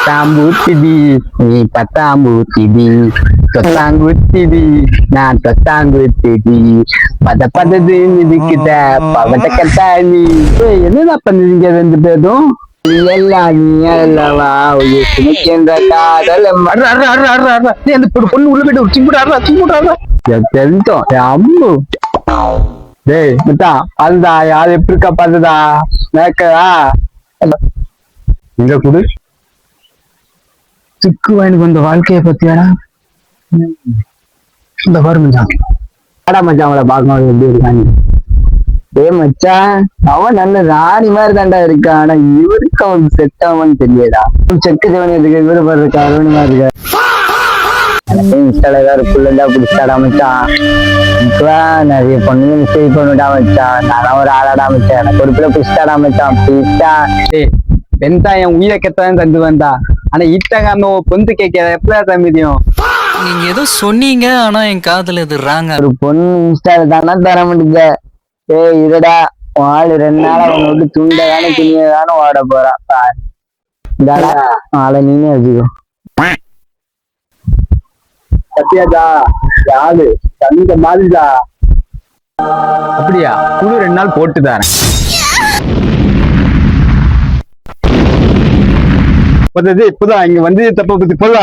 பத்தாம்பூத்திடி நீ பத்தாம்பூத்திடி தொத்தாங்குத்திடி நான் தொத்தாங்குத்திடி பதது மிதிக்கிட்ட பவட்ட கட்டாணி என்னடா பண்ணுவீங்க ரெண்டு பேரும் எல்லாம் நீ அல்லவா என்ற காதல் அந்த பொண்ணு உள்ள போயிட்டு சிம்பிடாடுறா தெரிஞ்சோம் அம்மு டேய் மச்சான் அதுதா யாரு எப்படி இருக்கா பாத்துதா மேக்கதா இங்க குடு சிக்கு வாங்கிட்டு வந்த வாழ்க்கைய பத்தியாடா இந்த பாரு மச்சான் ஆடா மச்சான் அவளை பார்க்கணும் எப்படி இருக்காங்க மச்சான் அவன் நல்ல ராணி மாதிரி தாண்டா இருக்கான் ஆனா இவருக்கு அவன் செட் ஆவான்னு தெரியலடா செக்கு ஜவனி இருக்கு இவரு பாரு இருக்கா அருணி மாதிரி இருக்கா இன்ஸ்டால ஏதாவது புள்ளா பிடிச்சாடா மச்சான் இப்பதான் நிறைய பொண்ணுங்க மிஸ்டேக் பண்ணிட்டா மச்சான் நான் ஒரு ஆளாடா மச்சான் எனக்கு ஒரு பிள்ளை பிடிச்சாடா மச்சான் பிடிச்சா வெந்தாயம் உயிரை கெத்தான் தந்து வந்தா ஆனா இட்டகாம பொந்து கேட்க எப்படா தம்பிதியும் நீங்க ஏதோ சொன்னீங்க ஆனா என் காதுல இது ராங்க ஒரு பொண்ணு இன்ஸ்டால தானே தர முடியுங்க ஏய் இருடா ஆளு 2 நாள் அவன் விட்டு துண்டதானே துணியதானே ஓட போறான் இந்தாடா ஆளை நீனே வச்சுக்கோ சத்தியாதா யாரு தந்த மாதிரிதா அப்படியா குழு 2 நாள் போட்டு தரேன் இப்பதான் இங்க வந்து தப்ப பத்தி போல